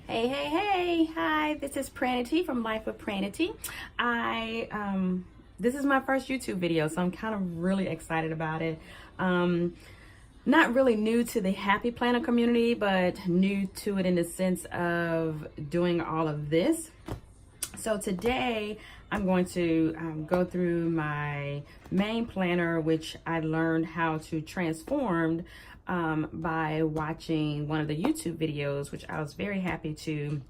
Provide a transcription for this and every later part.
Hi, this is Pranity from Life with Pranity. This is my first YouTube video, so I'm kind of really excited about it. Not really new to the Happy Planner community, but new to it in the sense of doing all of this. So today I'm going to go through my main planner, which I learned how to transform by watching one of the YouTube videos, which I was very happy to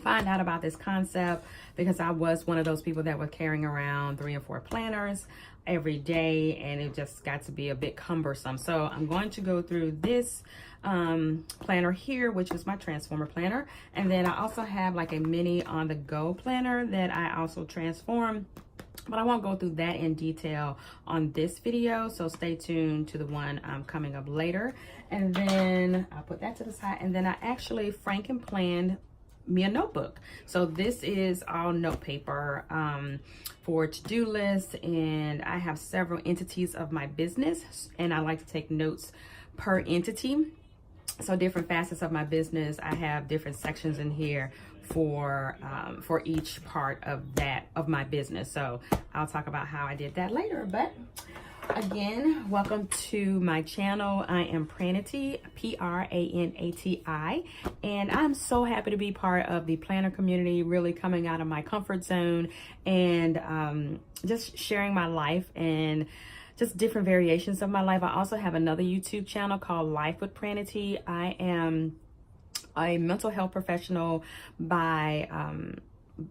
find out about this concept, because I was one of those people that were carrying around 3 and 4 planners every day, and it just got to be a bit cumbersome. So I'm going to go through this planner here, which is my transformer planner, and then I also have like a mini on the go planner that I also transform, but I won't go through that in detail on this video, so stay tuned to the one coming up later. And then I'll put that to the side, and then I actually Franken planned me a notebook. So this is all note paper for to-do lists, and I have several entities of my business, and I like to take notes per entity. So different facets of my business, I have different sections in here for each part of my business. So I'll talk about how I did that later. But again, welcome to my channel. I am Pranity, Pranati, and I'm so happy to be part of the planner community, really coming out of my comfort zone and just sharing my life and just different variations of my life. I also have another YouTube channel called Life with Pranity. I am a mental health professional by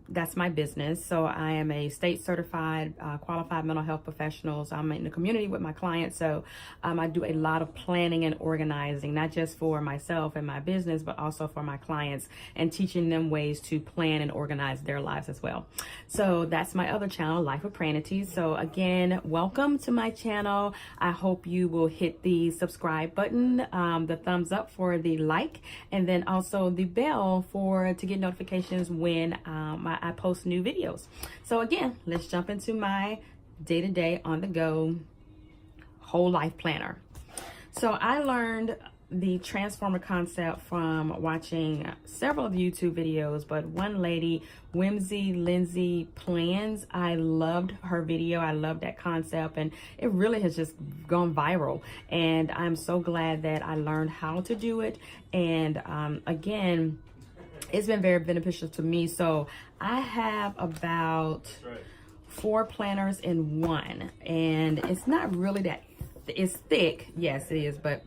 that's my business. So I am a state certified qualified mental health professional. So I'm in the community with my clients. So I do a lot of planning and organizing, not just for myself and my business, but also for my clients, and teaching them ways to plan and organize their lives as well. So that's my other channel, Life with Pranity. So again, welcome to my channel. I hope you will hit the subscribe button, the thumbs up for the like, and then also the bell to get notifications when I post new videos. So again, let's jump into my day-to-day on the go whole life planner. So I learned the transformer concept from watching several of the YouTube videos, but one lady, Whimsy Lindsay Plans, I loved her video. I loved that concept, and it really has just gone viral, and I'm so glad that I learned how to do it. And again, it's been very beneficial to me. So I have about 4 planners in one, and it's not really that, it's thick. Yes, it is, but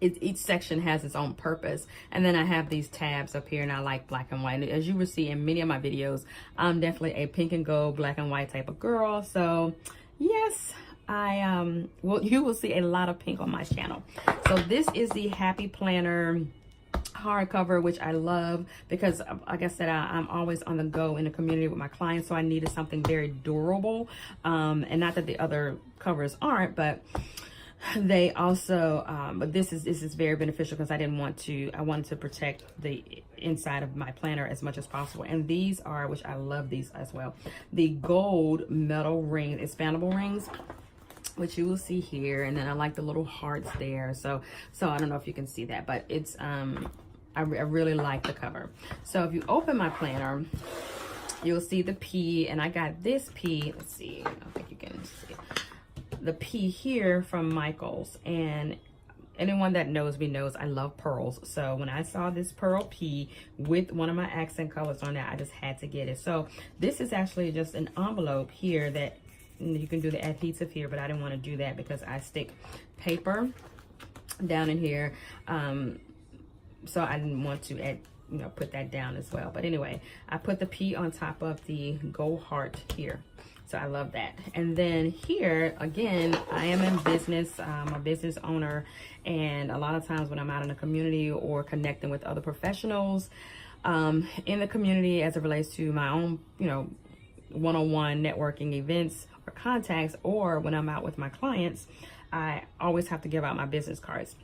each section has its own purpose. And then I have these tabs up here, and I like black and white. As you will see in many of my videos, I'm definitely a pink and gold, black and white type of girl. So yes, you will see a lot of pink on my channel. So this is the Happy Planner hardcover, which I love because, like I said, I'm always on the go in the community with my clients, so I needed something very durable, and not that the other covers aren't, but they also but this is very beneficial because I wanted to protect the inside of my planner as much as possible. And these are, which I love these as well, the gold metal ring expandable rings, which you will see here. And then I like the little hearts there. So I don't know if you can see that, but it's I really like the cover. So if you open my planner, you'll see the P, and I got this P. Let's see, I don't think you can see the P here from Michaels. And anyone that knows me knows I love pearls. So when I saw this pearl P with one of my accent colors on that, I just had to get it. So this is actually just an envelope here that you can do the adhesive here, but I didn't want to do that because I stick paper down in here. So I didn't want to add, put that down as well. But anyway, I put the P on top of the gold heart here. So I love that. And then here, again, I am in business. I'm a business owner. And a lot of times when I'm out in the community or connecting with other professionals in the community as it relates to my own, one-on-one networking events or contacts, or when I'm out with my clients, I always have to give out my business cards.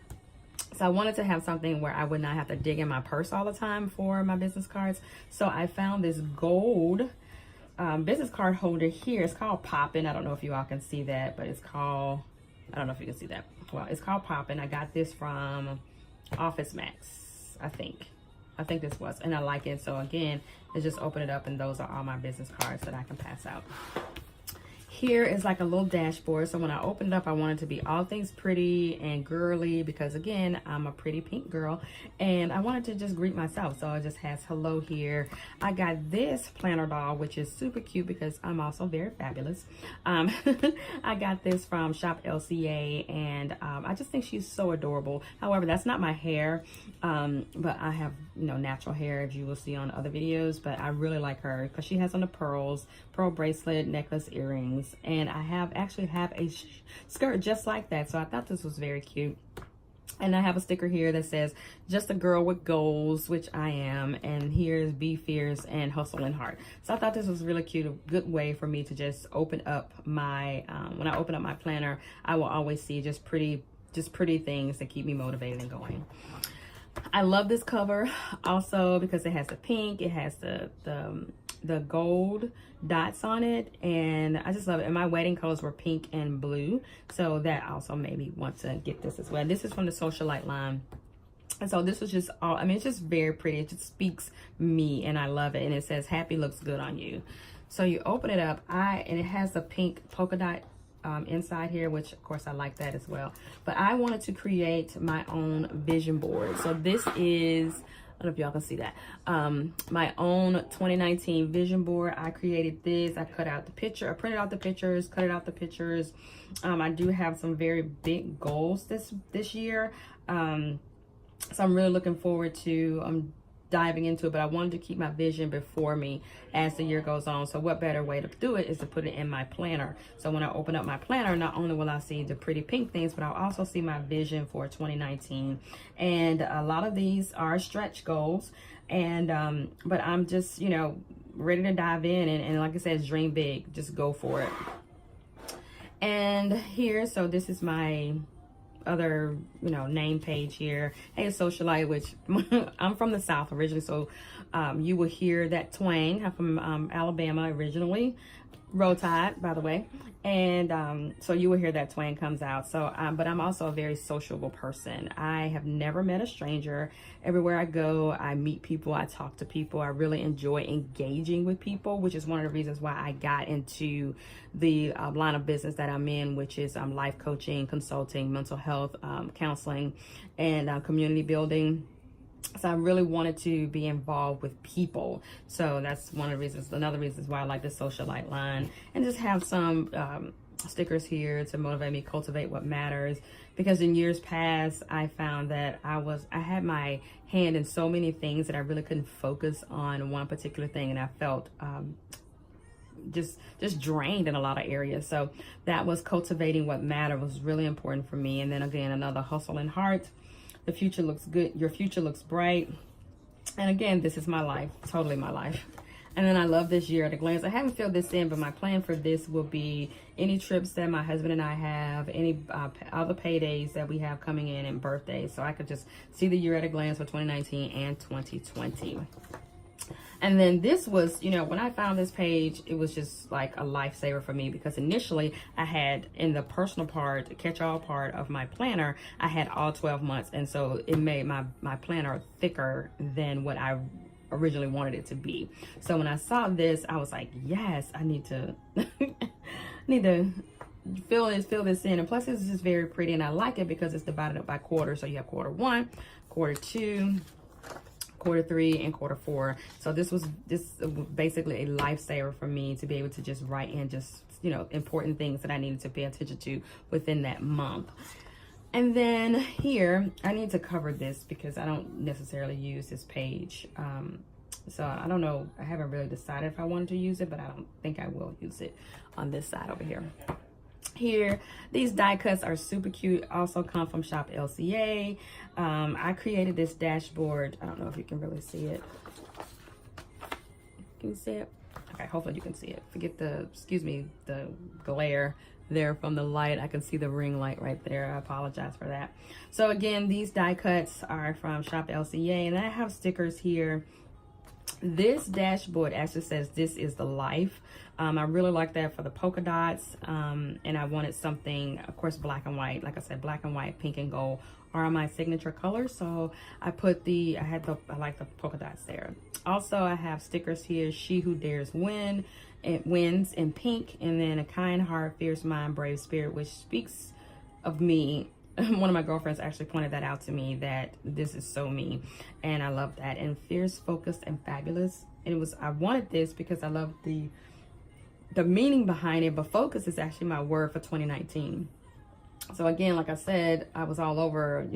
So I wanted to have something where I would not have to dig in my purse all the time for my business cards. So I found this gold business card holder here. It's called Poppin'. I don't know if you all can see that, but it's called, I don't know if you can see that. Well, it's called Poppin'. I got this from Office Max, I think. I think this was, and I like it. So again, I just open it up, and those are all my business cards that I can pass out. Here is like a little dashboard. So when I opened it up, I wanted to be all things pretty and girly because again, I'm a pretty pink girl and I wanted to just greet myself. So it just has hello here. I got this planner doll, which is super cute because I'm also very fabulous. I got this from Shop LCA and I just think she's so adorable. However, that's not my hair, but I have, you know, natural hair, as you will see on other videos, but I really like her because she has on the pearl bracelet, necklace, earrings. And I actually have a skirt just like that, so I thought this was very cute. And I have a sticker here that says just a girl with goals, which I am, and here's be fierce and hustle and heart. So I thought this was really cute, a good way for me to just open up my when I open up my planner, I will always see just pretty things that keep me motivated and going. I love this cover also because it has the pink, it has the gold dots on it, and I just love it. And my wedding colors were pink and blue, so that also made me want to get this as well. This is from the Socialite line, and so this was just all, I mean, it's just very pretty. It just speaks me, and I love it. And it says happy looks good on you. So you open it up, and it has a pink polka dot inside here, which of course I like that as well. But I wanted to create my own vision board. So this is, I don't know if y'all can see that, my own 2019 vision board. I created this. I cut out the picture, I printed out the pictures, cut out the pictures. I do have some very big goals this year, so I'm really looking forward to diving into it, but I wanted to keep my vision before me as the year goes on. So what better way to do it is to put it in my planner. So when I open up my planner, not only will I see the pretty pink things, but I'll also see my vision for 2019. And a lot of these are stretch goals, and but I'm just, you know, ready to dive in and like I said, dream big, just go for it. And here, so this is my other, you know, name page here. Hey, Socialite, which I'm from the South originally, so you will hear that twang. I'm from Alabama originally, Roll Tide, by the way, and so you will hear that twang comes out. So but I'm also a very sociable person. I have never met a stranger. Everywhere I go, I meet people, I talk to people. I really enjoy engaging with people, which is one of the reasons why I got into the line of business that I'm in, which is life coaching, consulting, mental health, counseling, and community building. So I really wanted to be involved with people. So that's one of the reasons, another reasons why I like the Socialite line, and just have some stickers here to motivate me, cultivate what matters. Because in years past, I found that I had my hand in so many things that I really couldn't focus on one particular thing, and I felt just drained in a lot of areas. So that was cultivating what mattered was really important for me. And then again, another hustle and heart. The future looks good. Your future looks bright. And again, this is my life, totally my life. And then I love this year at a glance. I haven't filled this in, but my plan for this will be any trips that my husband and I have, any other paydays that we have coming in, and birthdays. So I could just see the year at a glance for 2019 and 2020. And then this was, you know, when I found this page, it was just like a lifesaver for me, because initially I had in the personal part, catch-all part of my planner, I had all 12 months. And so it made my planner thicker than what I originally wanted it to be. So when I saw this, I was like, yes, I need to fill this in. And plus it's just very pretty, and I like it because it's divided up by quarter. So you have quarter 1, quarter 2, quarter 3, and quarter 4. So this was basically a lifesaver for me to be able to just write in just, you know, important things that I needed to pay attention to within that month. And then here, I need to cover this because I don't necessarily use this page. So I don't know, I haven't really decided if I wanted to use it, but I don't think I will use it on this side over here. Here, these die cuts are super cute, also come from Shop LCA. I created this dashboard. I don't know if you can really see it. Can you see it? Okay, hopefully you can see it. Forget the glare there from the light. I can see the ring light right there. I apologize for that. So again, these die cuts are from Shop LCA, and I have stickers here. This dashboard actually says "This is the life." I really like that for the polka dots, and I wanted something, of course, black and white. Like I said, black and white, pink and gold are my signature colors. So I like the polka dots there. Also, I have stickers here. She who dares win, it wins in pink, and then a kind heart, fierce mind, brave spirit, which speaks of me. One of my girlfriends actually pointed that out to me, that this is so me, and I love that. And fierce, focused, and fabulous. And I wanted this because I love the meaning behind it, but focus is actually my word for 2019. So again, like I said, I was all over,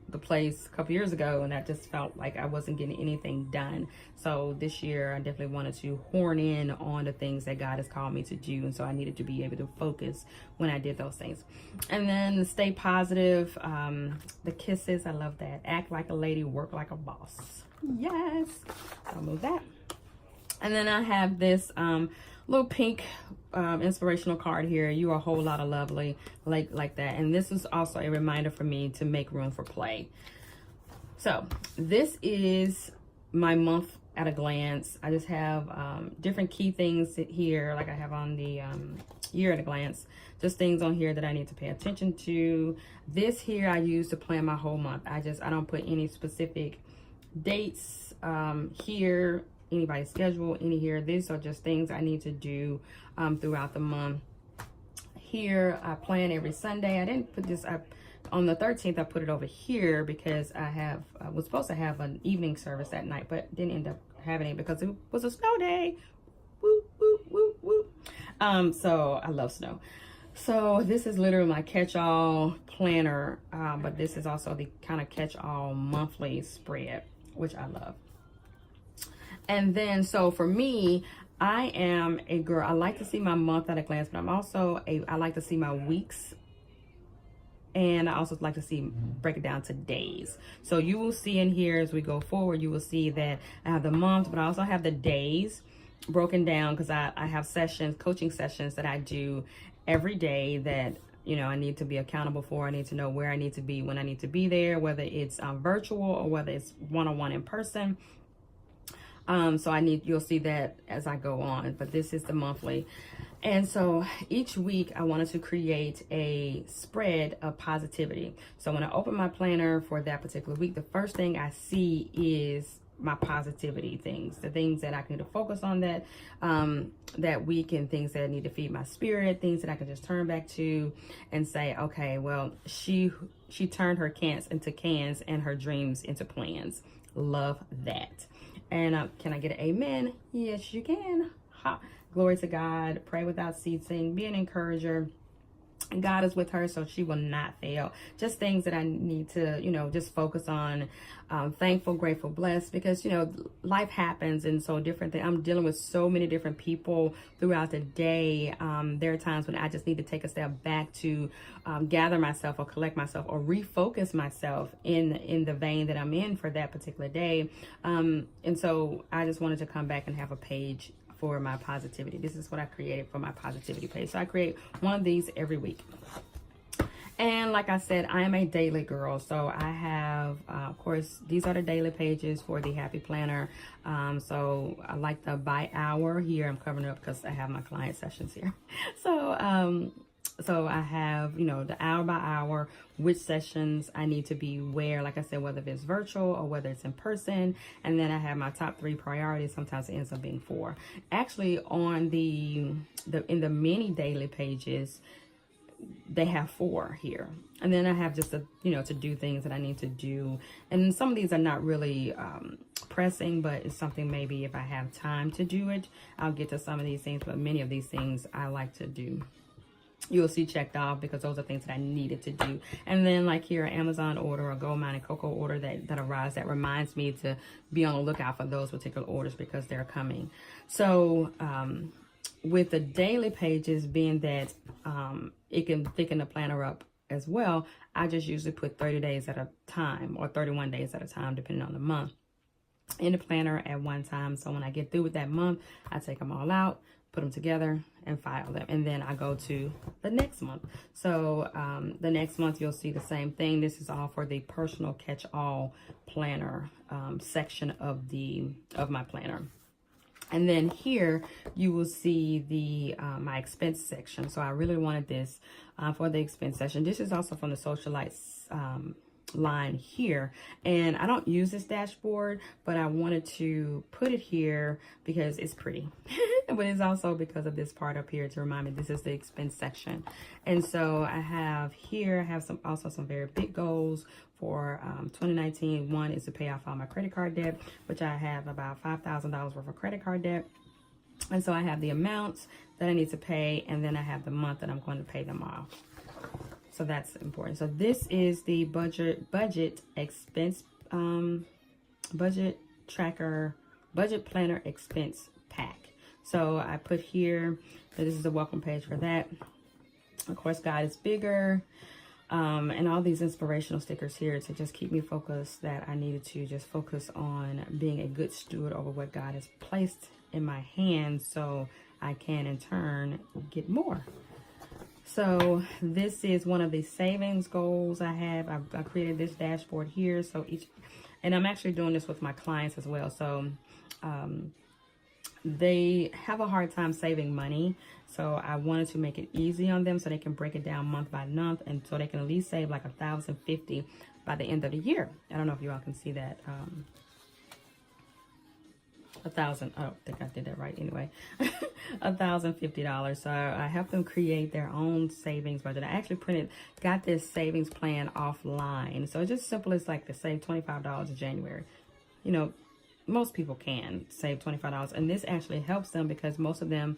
the place a couple years ago, and I just felt like I wasn't getting anything done. So this year I definitely wanted to horn in on the things that God has called me to do. And so I needed to be able to focus when I did those things. And then the stay positive, the kisses, I love that. Act like a lady, work like a boss. Yes, I'll move that. And then I have this little pink inspirational card here. You are a whole lot of lovely, like that. And this is also a reminder for me to make room for play. So this is my month at a glance. I just have different key things here, like I have on the year at a glance. Just things on here that I need to pay attention to. This here I use to plan my whole month. I don't put any specific dates here, anybody's schedule, any here. These are just things I need to do throughout the month. Here I plan every Sunday. I didn't put this up on the 13th. I put it over here because I was supposed to have an evening service that night, but didn't end up having it because it was a snow day. Woo, woo, woo, woo. So I love snow. So this is literally my catch-all planner, but this is also the kind of catch-all monthly spread, which I love. And then, so for me, I am a girl. I like to see my month at a glance, but I like to see my weeks. And I also like to break it down to days. So you will see in here as we go forward, you will see that I have the month, but I also have the days broken down because I have coaching sessions that I do every day that, I need to be accountable for. I need to know where I need to be, when I need to be there, whether it's virtual or whether it's one-on-one in person. So you'll see that as I go on, but this is the monthly. And so each week I wanted to create a spread of positivity. So when I open my planner for that particular week, the first thing I see is my positivity things, the things that I can need to focus on that week, and things that I need to feed my spirit, things that I can just turn back to and say, okay, well, she turned her can'ts into cans and her dreams into plans. Love that. And can I get an amen? Yes, you can. Ha. Glory to God. Pray without ceasing. Be an encourager. God is with her, so she will not fail. Just things that I need to, just focus on. Thankful, grateful, blessed, because, life happens. And so different things. I'm dealing with so many different people throughout the day. There are times when I just need to take a step back to gather myself or collect myself or refocus myself in the vein that I'm in for that particular day. And so I just wanted to come back and have a page for my positivity. This is what I created for my positivity page. So I create one of these every week. And like I said, I am a daily girl. So I have, of course, these are the daily pages for the Happy Planner. So I like the by hour here. I'm covering it up because I have my client sessions here. So I have, the hour by hour, which sessions I need to be where, like I said, whether it's virtual or whether it's in person. And then I have my top 3 priorities. Sometimes it ends up being 4. Actually, on in the mini daily pages, they have 4 here. And then I have just to do things that I need to do. And some of these are not really pressing, but it's something maybe if I have time to do it, I'll get to some of these things. But many of these things I like to do. You'll see checked off because those are things that I needed to do. And then like here, Amazon order or Gold Mine and Cocoa order that arrives, that reminds me to be on the lookout for those particular orders because they're coming. So with the daily pages being that it can thicken the planner up as well, I just usually put 30 days at a time or 31 days at a time, depending on the month, in the planner at one time. So when I get through with that month, I take them all out, put them together and file them, and then I go to the next month. So the next month you'll see the same thing. This is all for the personal catch-all planner section of my planner. And then here you will see the my expense section. So I really wanted this for the expense section. This is also from the Socialites line here. And I don't use this dashboard, but I wanted to put it here because it's pretty. But it's also because of this part up here to remind me this is the expense section. And so I have here, I have also some very big goals for 2019. One is to pay off all my credit card debt, which I have about $5,000 worth of credit card debt. And so I have the amounts that I need to pay, and then I have the month that I'm going to pay them off. So that's important. So this is the budget expense, budget tracker, budget planner expense pack. So I put here that this is the welcome page for that. Of course, God is bigger. And all these inspirational stickers here to just keep me focused, that I needed to just focus on being a good steward over what God has placed in my hands, so I can in turn get more. So this is one of the savings goals I have. I created this dashboard here. So and I'm actually doing this with my clients as well. So they have a hard time saving money. So I wanted to make it easy on them so they can break it down month by month, and so they can at least save like $1,050 by the end of the year. I don't know if you all can see that. 1,000. I don't think I did that right anyway. $1,050. So I helped them create their own savings budget. I actually got this savings plan offline. So it's just simple as like to save $25 in January. You know, most people can save $25, and this actually helps them because most of the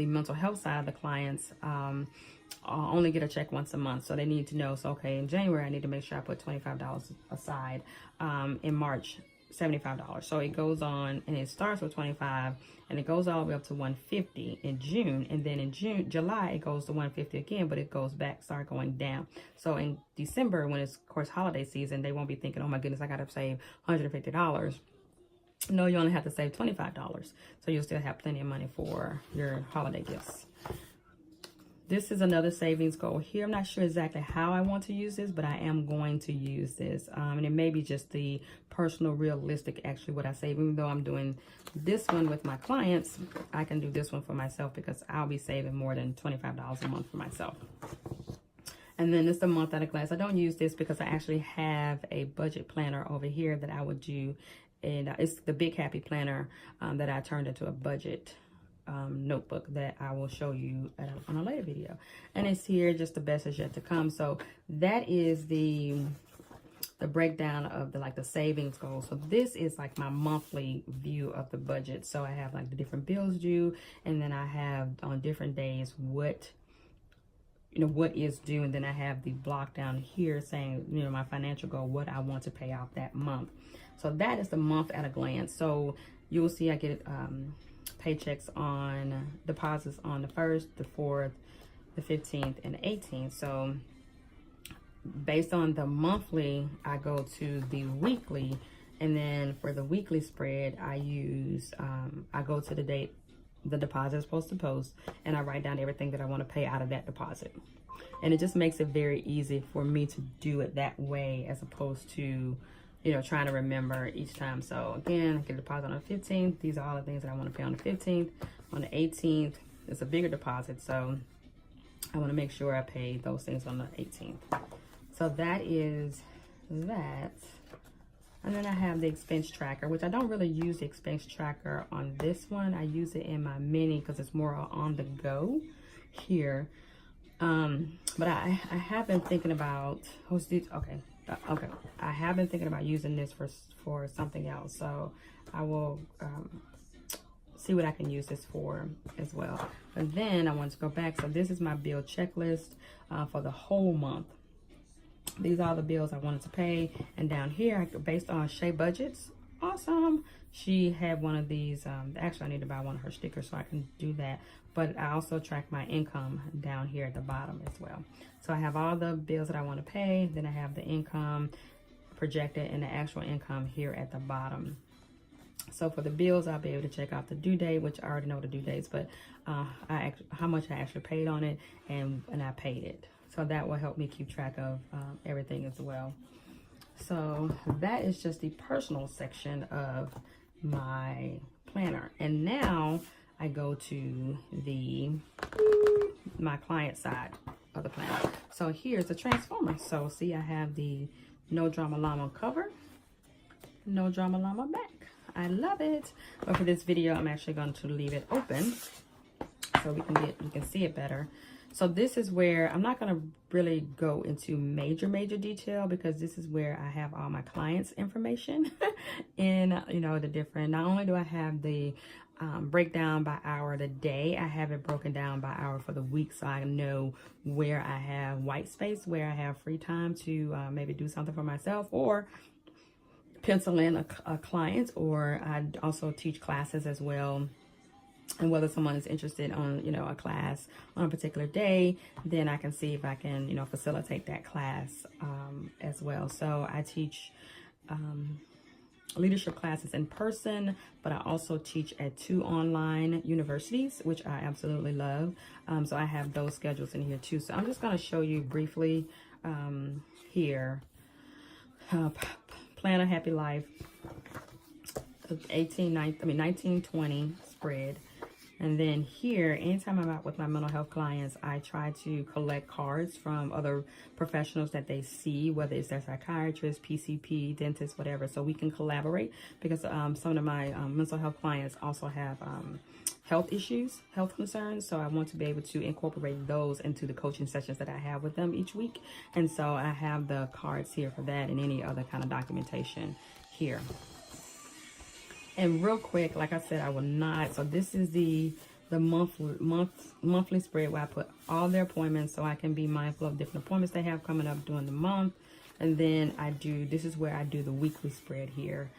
mental health side of the clients only get a check once a month. So they need to know, so okay, in January I need to make sure I put $25 aside. In March, $75. So it goes on, and it starts with 25 and it goes all the way up to 150 in June, and then in July it goes to 150 again, but it goes back, start going down. So in December, when it's of course holiday season, they won't be thinking, oh my goodness, I gotta save $150. No, you only have to save $25. So you'll still have plenty of money for your holiday gifts. This is another savings goal here. I'm not sure exactly how I want to use this, but I am going to use this. And it may be just the personal, realistic, actually, what I save. Even though I'm doing this one with my clients, I can do this one for myself because I'll be saving more than $25 a month for myself. And then it's a month at a glance. I don't use this because I actually have a budget planner over here that I would do. And it's the Big Happy Planner that I turned into a budget notebook that I will show you on a later video. And it's here, just the best is yet to come. So that is the breakdown of the savings goal. So this is like my monthly view of the budget. So I have like the different bills due, and then I have on different days what is due, and then I have the block down here saying, my financial goal, what I want to pay out that month. So that is the month at a glance. So you will see I get paychecks on deposits on the 1st, the 4th, the 15th, and the 18th. So based on the monthly, I go to the weekly, and then for the weekly spread, I use I go to the date the deposit is supposed to post, and I write down everything that I want to pay out of that deposit. And it just makes it very easy for me to do it that way, as opposed to trying to remember each time. So again, I get a deposit on the 15th. These are all the things that I want to pay on the 15th. On the 18th, it's a bigger deposit, so I want to make sure I pay those things on the 18th. So that is that. And then I have the expense tracker, which I don't really use the expense tracker on this one. I use it in my mini because it's more on the go here. But I have been thinking about, okay, I have been thinking about using this for something else. So I will see what I can use this for as well. But then I want to go back. So this is my bill checklist for the whole month. These are the bills I wanted to pay. And down here, based on Shay Budgets, awesome. She had one of these. Actually, I need to buy one of her stickers so I can do that. But I also track my income down here at the bottom as well. So I have all the bills that I want to pay. Then I have the income projected and the actual income here at the bottom. So for the bills, I'll be able to check out the due date, which I already know the due dates, but how much I actually paid on it, and I paid it. So that will help me keep track of everything as well. So that is just the personal section of my planner. And now I go to my client side of the planner. So here's the transformer. So see, I have the No Drama Llama cover, No Drama Llama back. I love it. But for this video, I'm actually going to leave it open so you can see it better. So this is where I'm not going to really go into major detail, because this is where I have all my clients' information in, you know, the different, not only do I have the breakdown by hour of the day, I have it broken down by hour for the week, so I know where I have white space, where I have free time to maybe do something for myself, or pencil in a client, or I also teach classes as well. And whether someone is interested on, you know, a class on a particular day, then I can see if I can, you know, facilitate that class as well. So I teach leadership classes in person, but I also teach at 2 online universities, which I absolutely love. So I have those schedules in here too. So I'm just going to show you briefly here. Plan a Happy Life 1920 spread. And then here, anytime I'm out with my mental health clients, I try to collect cards from other professionals that they see, whether it's their psychiatrist, PCP, dentist, whatever, so we can collaborate, because some of my mental health clients also have health issues, health concerns. So I want to be able to incorporate those into the coaching sessions that I have with them each week. And so I have the cards here for that, and any other kind of documentation here. And real quick, like I said, I will not. So this is the monthly spread where I put all their appointments, so I can be mindful of different appointments they have coming up during the month. And then this is where I do the weekly spread here.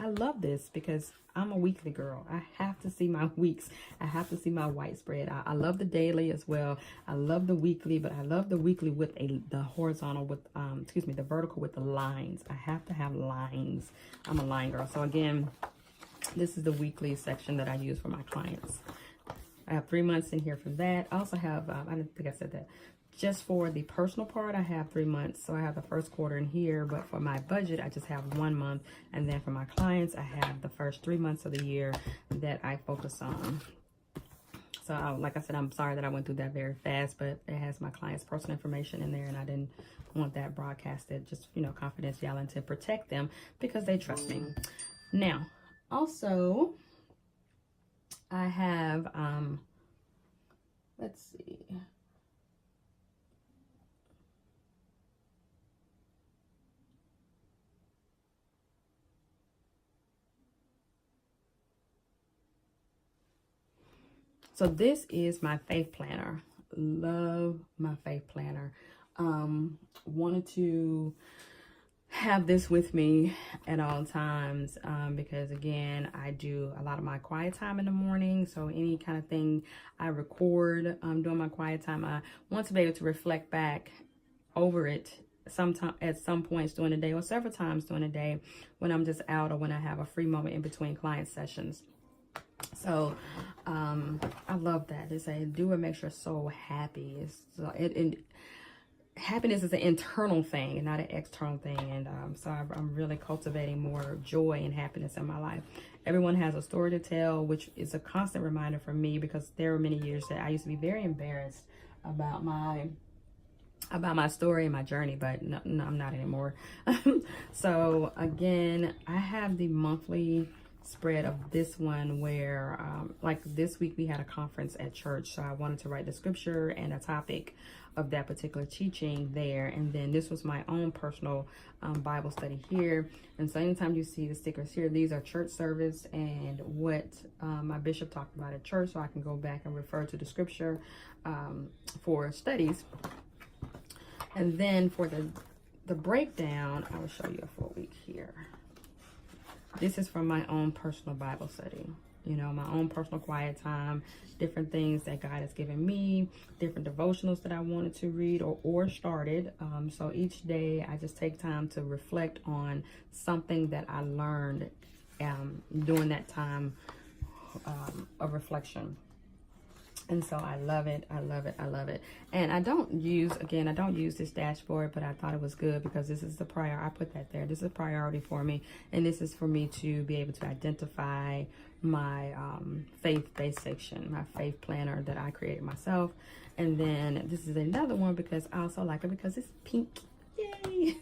I love this because I'm a weekly girl. I have to see my weeks. I have to see my white spread. I love the daily as well. I love the weekly, but I love the weekly with the horizontal with, the vertical with the lines. I have to have lines. I'm a line girl. So again, this is the weekly section that I use for my clients. I have 3 months in here for that. I also have, I didn't think I said that. Just for the personal part, I have 3 months. So I have the first quarter in here, but for my budget, I just have 1 month. And then for my clients, I have the first 3 months of the year that I focus on. So like I said, I'm sorry that I went through that very fast, but it has my clients' personal information in there, and I didn't want that broadcasted, just, you know, confidentiality, to protect them because they trust me. Now, also, I have, let's see. So this is my faith planner. Love my faith planner. Wanted to have this with me at all times because, again, I do a lot of my quiet time in the morning. So any kind of thing I record during my quiet time, I want to be able to reflect back over it sometime at some points during the day, or several times during the day when I'm just out, or when I have a free moment in between client sessions. So I love that. They say do what makes your soul happy. Happiness is an internal thing and not an external thing. And so I'm really cultivating more joy and happiness in my life. Everyone has a story to tell, which is a constant reminder for me, because there were many years that I used to be very embarrassed about my story and my journey, but no, I'm not anymore. So again, I have the monthly spread of this one where like this week we had a conference at church, so I wanted to write the scripture and a topic of that particular teaching there. And then this was my own personal Bible study here. And so anytime you see the stickers here, these are church service and what my bishop talked about at church, so I can go back and refer to the scripture for studies. And then for the breakdown, I will show you a full week here. This is from my own personal Bible study, you know, my own personal quiet time, different things that God has given me, different devotionals that I wanted to read or started. So each day I just take time to reflect on something that I learned during that time of reflection. And so I love it. I love it. I love it. And I don't use this dashboard, but I thought it was good because this is the I put that there. This is a priority for me. And this is for me to be able to identify my faith-based section, my faith planner that I created myself. And then this is another one because I also like it because it's pink. Yay!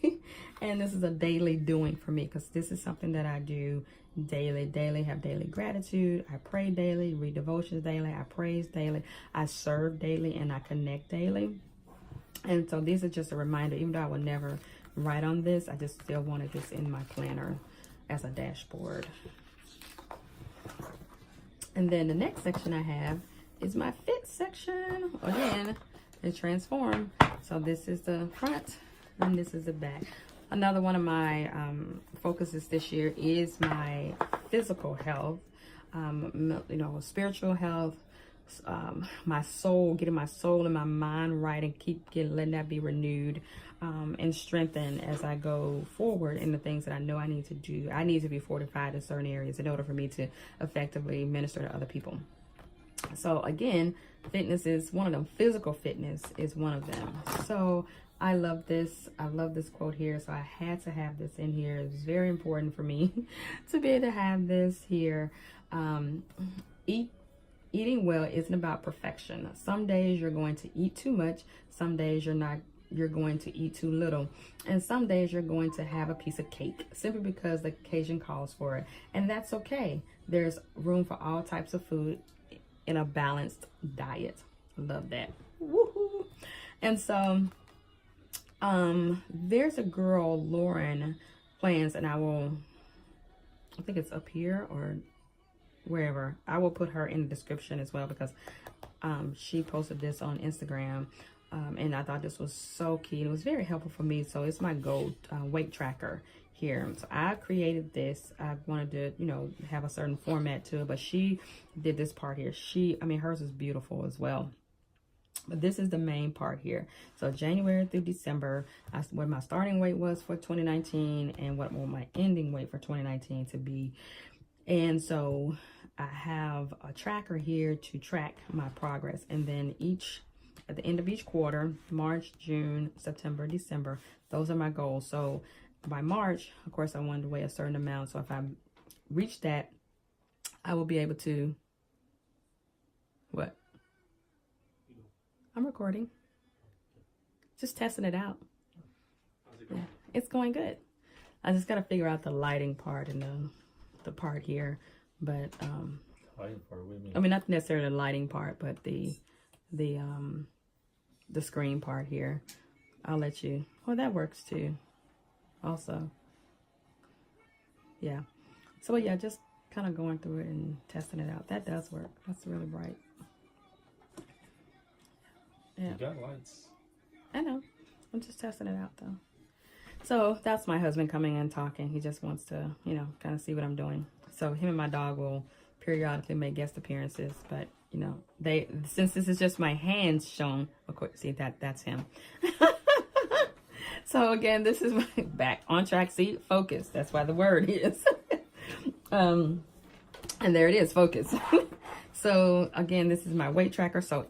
And this is a daily doing for me because this is something that I do daily, have daily gratitude. I pray daily, read devotions daily, I praise daily, I serve daily, and I connect daily. And so these are just a reminder, even though I would never write on this, I just still wanted this in my planner as a dashboard. And then the next section I have is my fit section. Again, it transformed. So this is the front and this is the back. Another one of my focuses this year is my physical health, spiritual health, my soul, getting my soul and my mind right and letting that be renewed and strengthened as I go forward in the things that I know I need to do. I need to be fortified in certain areas in order for me to effectively minister to other people. So again, fitness is one of them. Physical fitness is one of them. So I love this. I love this quote here. So I had to have this in here. It's very important for me to be able to have this here. Eating well isn't about perfection. Some days you're going to eat too much. Some days you're going to eat too little. And some days you're going to have a piece of cake simply because the occasion calls for it. And that's okay. There's room for all types of food in a balanced diet. Love that. Woohoo! And so there's a girl, Lauren Plans, and I think it's up here or wherever. I will put her in the description as well because she posted this on Instagram, and I thought this was so key. It was very helpful for me. So it's my goal weight tracker here. So I created this. I wanted to, have a certain format to it, but she did this part here. Hers is beautiful as well. But this is the main part here. So January through December, what my starting weight was for 2019 and what will my ending weight for 2019 to be. And so I have a tracker here to track my progress. And then at the end of each quarter, March, June, September, December, those are my goals. So by March, of course, I wanted to weigh a certain amount. So if I reach that, I will be able to, what? I'm recording. Just testing it out. How's it going? Yeah, it's going good. I just got to figure out the lighting part and the part here. But, Lighting part, what do you mean? I mean, not necessarily the lighting part, but the screen part here. I'll let you, that works too. Also. Yeah. So yeah, just kind of going through it and testing it out. That does work. That's really bright. Yeah. You got lights. I know. I'm just testing it out though. So that's my husband coming in talking. He just wants to, kind of see what I'm doing. So him and my dog will periodically make guest appearances, but since this is just my hands shown, of course, see that's him. So again, this is my back on track, see, focus. That's why the word is. And there it is, focus. So again, this is my weight tracker. So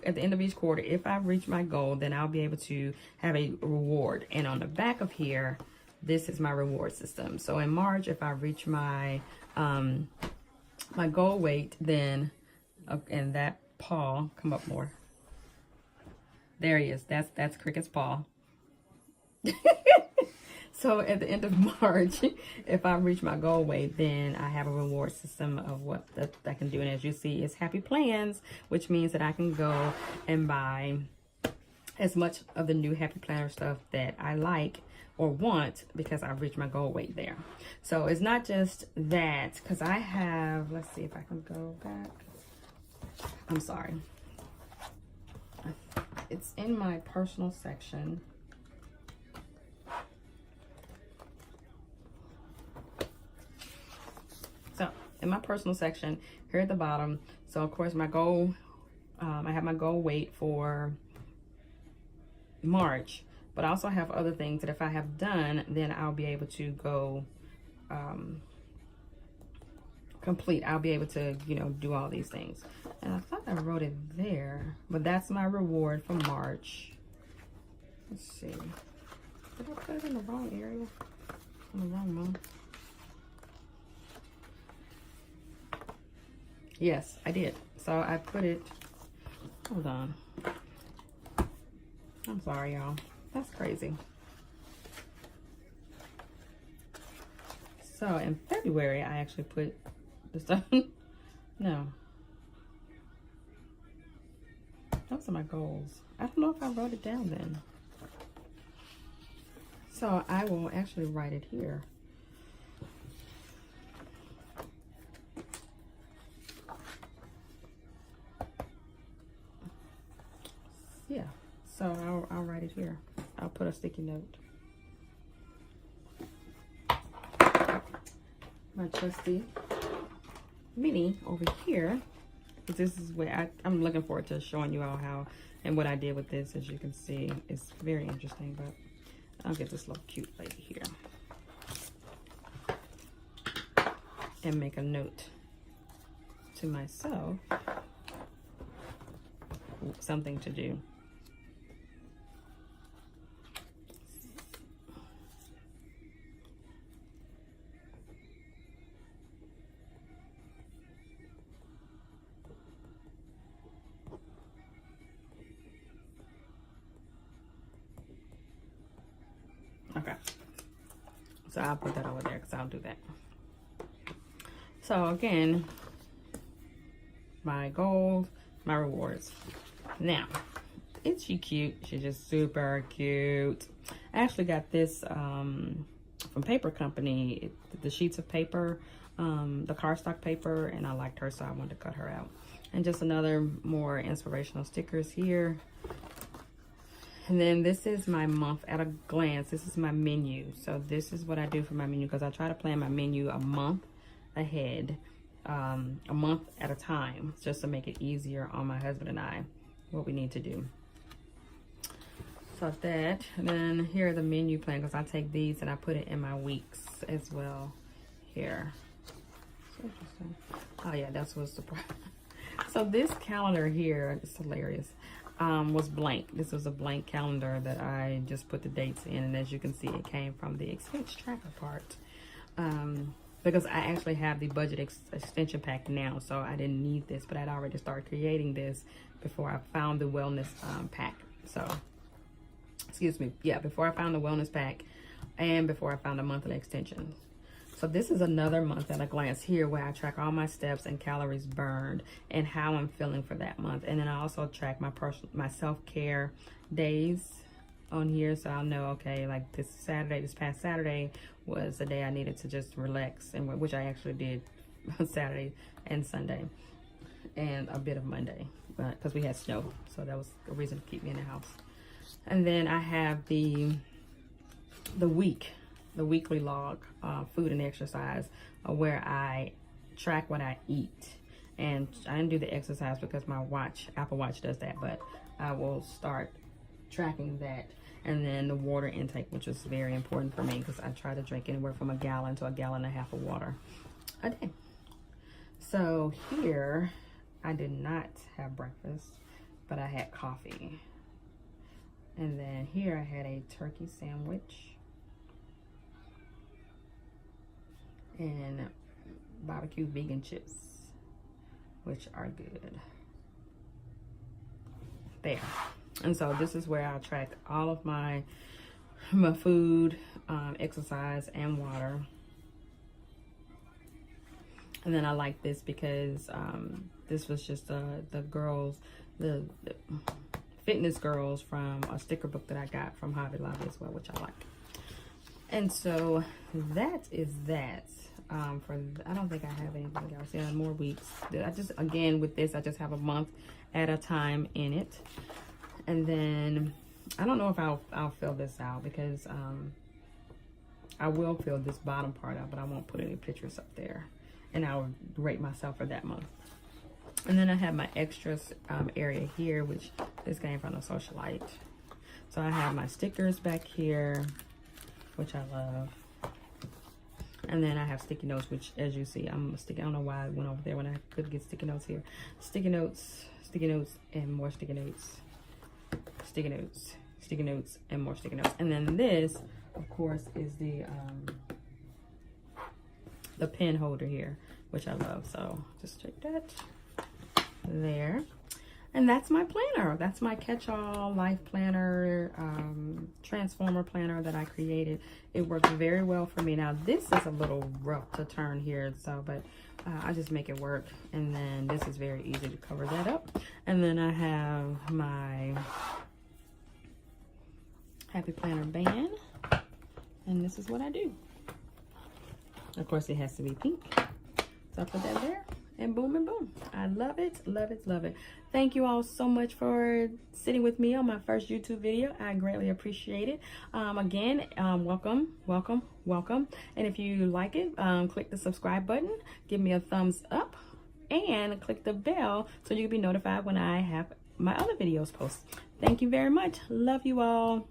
at the end of each quarter, if I reach my goal, then I'll be able to have a reward. And on the back of here, this is my reward system. So in March, if I reach my my goal weight, then and that paw, come up more. There he is. That's Cricket's paw. So at the end of March, if I reach my goal weight, then I have a reward system of what that I can do. And as you see, it's Happy Plans, which means that I can go and buy as much of the new Happy Planner stuff that I like or want because I've reached my goal weight there. So it's not just that, because I have, let's see if I can go back. I'm sorry. It's in my personal section. So in my personal section here at the bottom, so of course my goal, I have my goal weight for March, but I also have other things that if I have done, then I'll be able to go complete, I'll be able to, you know, do all these things. And I thought I wrote it there, but that's my reward for March. Let's see. Did I put it in the wrong area? In the wrong month? Yes, I did. So I put it, hold on. I'm sorry, y'all. That's crazy. So in February, I actually put the stuff. No. Those are my goals. I don't know if I wrote it down then. So I will actually write it here. Yeah, so I'll write it here. I'll put a sticky note. My trusty mini over here. This is where I'm looking forward to showing you all how and what I did with this. As you can see, it's very interesting, but I'll get this little cute lady here and make a note to myself, something to do. Okay, so I'll put that over there because I'll do that. So again, my goals, my rewards. Now, is she cute? She's just super cute. I actually got this from Paper Company, the sheets of paper, the cardstock paper, and I liked her, so I wanted to cut her out. And just another more inspirational stickers here. And then this is my month at a glance. This is my menu. So this is what I do for my menu, because I try to plan my menu a month ahead, a month at a time, just to make it easier on my husband and I, what we need to do. So that, and then here are the menu plan, because I take these and I put it in my weeks as well here. So interesting. Oh yeah, that's what's surprising. So this calendar here, it's hilarious. Was blank. This was a blank calendar that I just put the dates in, and as you can see, it came from the expense tracker part, because I actually have the budget extension pack now, so I didn't need this, but I'd already started creating this before I found the wellness pack. So excuse me, yeah, before I found the wellness pack and before I found a monthly extension. So this is another month at a glance here, where I track all my steps and calories burned and how I'm feeling for that month. And then I also track my self-care days on here, so I'll know, okay, like this past Saturday was the day I needed to just relax, and which I actually did Saturday and Sunday and a bit of Monday, but because we had snow, so that was a reason to keep me in the house. And then I have the weekly log, food and exercise, where I track what I eat. And I didn't do the exercise because my Apple Watch does that, but I will start tracking that. And then the water intake, which is very important for me, because I try to drink anywhere from 1 gallon to 1.5 gallons of water a day. So here, I did not have breakfast, but I had coffee. And then here I had a turkey sandwich and barbecue vegan chips, which are good. There. And so this is where I'll track all of my food, exercise, and water. And then I like this because this was just the girls, the fitness girls from a sticker book that I got from Hobby Lobby as well, which I like. And so that is that. I don't think I have anything else. Yeah, more weeks. I just, again, with this, I just have a month at a time in it. And then I don't know if I'll fill this out, because I will fill this bottom part out, but I won't put any pictures up there. And I'll rate myself for that month. And then I have my extras area here, which this came from the Socialite. So I have my stickers back here, which I love. And then I have sticky notes, which as you see, I'm sticky. I don't know why I went over there when I could get sticky notes here. Sticky notes, and more sticky notes. Sticky notes, and more sticky notes. And then this, of course, is the pen holder here, which I love. So just check that there. And that's my planner. That's my catch-all life planner, transformer planner that I created. It works very well for me. Now this is a little rough to turn here, so but I just make it work. And then this is very easy to cover that up. And then I have my Happy Planner band, and this is what I do. Of course, it has to be pink, so I put that there. And boom and boom. I love it, love it, love it. Thank you all so much for sitting with me on my first YouTube video. I greatly appreciate it. Again, welcome, welcome, welcome. And if you like it, click the subscribe button, give me a thumbs up, and click the bell so you'll be notified when I have my other videos posted. Thank you very much. Love you all.